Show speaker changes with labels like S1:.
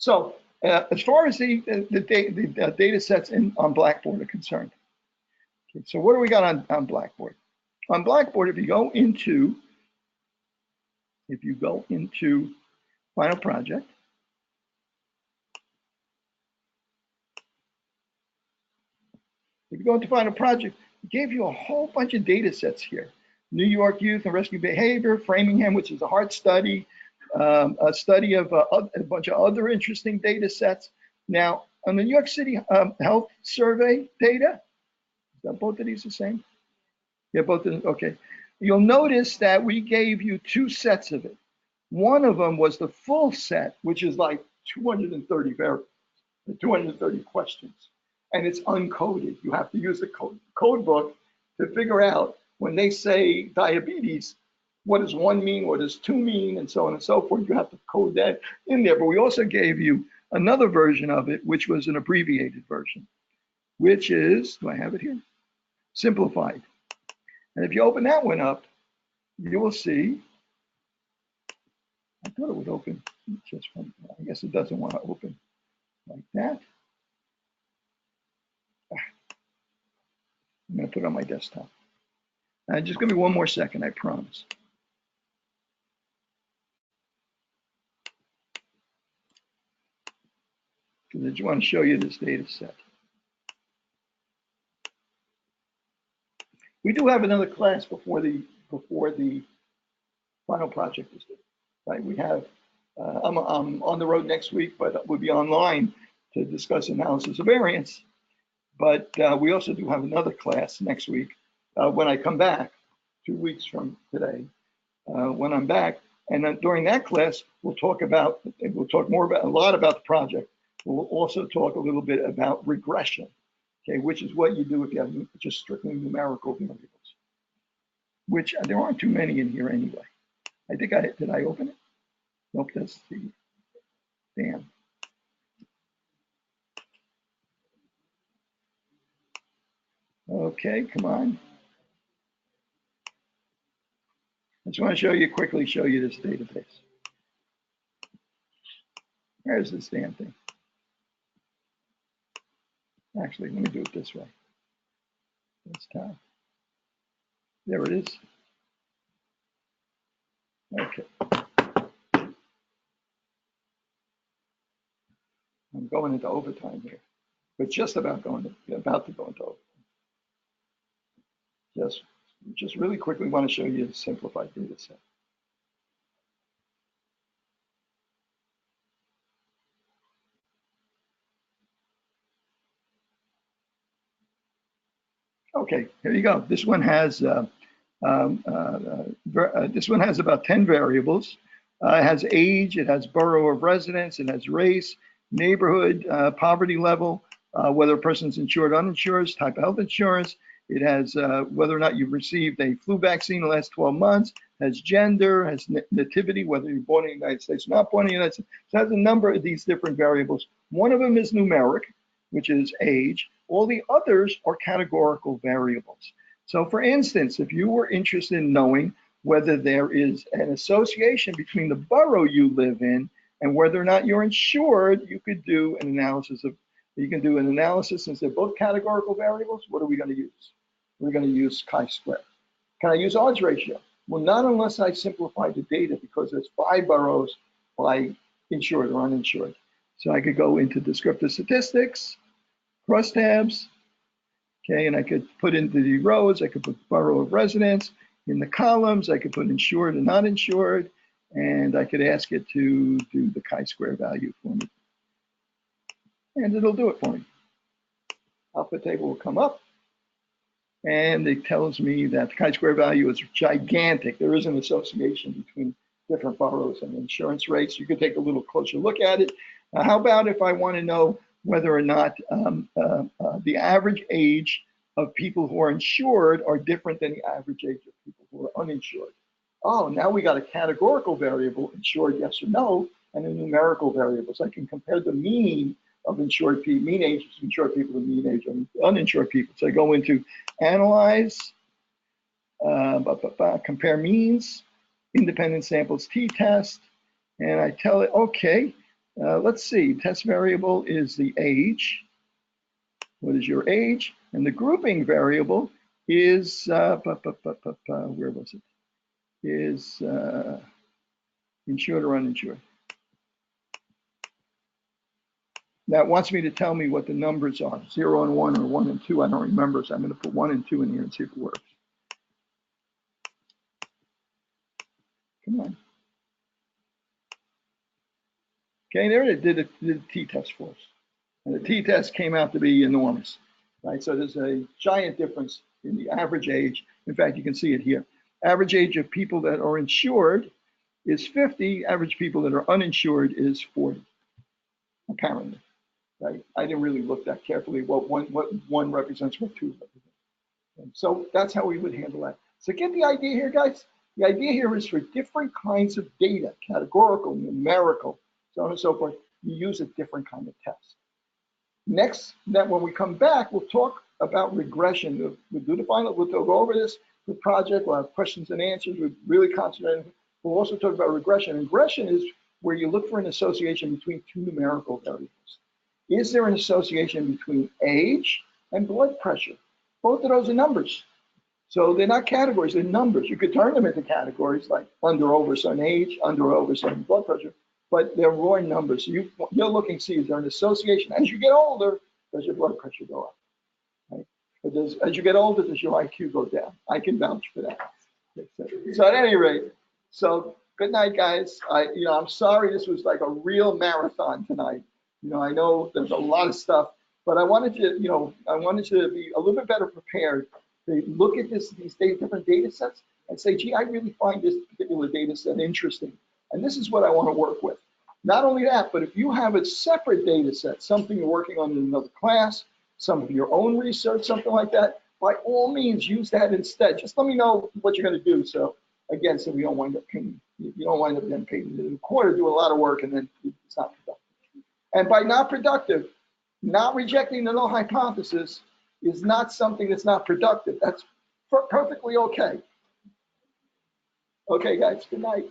S1: So as far as the data sets on Blackboard are concerned, okay, so what do we got on Blackboard? On Blackboard, if you go into Final Project, it gave you a whole bunch of data sets here. New York Youth and Rescue Behavior, Framingham, which is a heart study, a study of a bunch of other interesting data sets. Now, on the New York City Health Survey data, is that both of these the same? Yeah, both of them, okay. You'll notice that we gave you two sets of it. One of them was the full set, which is like 230 variables, 230 questions, and it's uncoded. You have to use the code book to figure out when they say diabetes, what does 1 mean, what does 2 mean, and so on and so forth. You have to code that in there. But we also gave you another version of it, which was an abbreviated version, which is, do I have it here? Simplified. And if you open that one up, you will see, I thought it would open just from, I guess it doesn't want to open like that. I'm going to put it on my desktop. Just give me one more second, I promise. Because I just want to show you this data set. We do have another class before the final project is due, right? We have, I'm on the road next week, but we'll be online to discuss analysis of variance. But we also do have another class next week when I come back, 2 weeks from today, when I'm back. And then during that class, we'll talk a lot about the project. We'll also talk a little bit about regression, okay, which is what you do if you have just strictly numerical variables, which there aren't too many in here anyway. I think did I open it? Nope, that's the, damn. Okay, come on. I just want to quickly show you this database. Where's this damn thing? Actually, let me do it this way. This time. There it is. Okay. I'm going into overtime here, but just about to go into overtime. Just really quickly want to show you a simplified data set. Okay, here you go. This one has about 10 variables. It has age, it has borough of residence, it has race, neighborhood, poverty level, whether a person's insured or uninsured, type of health insurance. It has whether or not you've received a flu vaccine in the last 12 months, has gender, has nativity, whether you're born in the United States or not born in the United States. So it has a number of these different variables. One of them is numeric, which is age. All the others are categorical variables. So for instance, if you were interested in knowing whether there is an association between the borough you live in and whether or not you're insured, you could do an analysis since they're both categorical variables. What are we going to use? We're going to use chi-square. Can I use odds ratio? Well, not unless I simplify the data, because there's 5 boroughs by insured or uninsured. So I could go into descriptive statistics, crosstabs, okay, and I could put into the rows, I could put borough of residence. In the columns, I could put insured and not insured, and I could ask it to do the chi-square value for me. And it'll do it for me. Alpha table will come up, and it tells me that the chi-square value is gigantic. There is an association between different boroughs and insurance rates. You could take a little closer look at it. How about if I want to know whether or not the average age of people who are insured are different than the average age of people who are uninsured? Oh, now we got a categorical variable, insured yes or no, and a numerical variable. So I can compare the mean of insured people, mean age of insured people to mean age of uninsured people. So I go into analyze, compare means, independent samples t-test, and I tell it, okay, Let's see, test variable is the age. What is your age? And the grouping variable is, where was it? Is insured or uninsured. Now it wants me to tell me what the numbers are, 0 and 1 or 1 and 2. I don't remember, so I'm going to put 1 and 2 in here and see if it works. Come on. Okay, there it did the t-test for us. And the t-test came out to be enormous, right? So there's a giant difference in the average age. In fact, you can see it here. Average age of people that are insured is 50. Average people that are uninsured is 40, apparently, right? I didn't really look that carefully what one represents, what 2 represents. And so that's how we would handle that. So get the idea here, guys. The idea here is for different kinds of data, categorical, numerical, so on and so forth, you use a different kind of test. Next, that when we come back, we'll talk about regression. We'll do the final, we'll go over this, the project, we'll have questions and answers, we'll really concentrate. We'll also talk about regression. Regression is where you look for an association between 2 numerical variables. Is there an association between age and blood pressure? Both of those are numbers. So they're not categories, they're numbers. You could turn them into categories like under or over certain age, under or over certain blood pressure, but they're raw numbers. So you're looking to see, is there an association? As you get older, does your blood pressure go up? Right? But as you get older, does your IQ go down? I can vouch for that. So at any rate, so good night, guys. I'm sorry this was like a real marathon tonight. I know there's a lot of stuff, but I wanted you, I wanted you to be a little bit better prepared to look at these different data sets and say, gee, I really find this particular data set interesting. And this is what I want to work with. Not only that, but if you have a separate data set, something you're working on in another class, some of your own research, something like that, by all means, use that instead. Just let me know what you're going to do. So again, so we don't wind up paying, you don't wind up getting paid in a quarter, do a lot of work, and then it's not productive. And by not productive, not rejecting the null hypothesis is not something that's not productive. That's perfectly okay. Okay, guys, good night.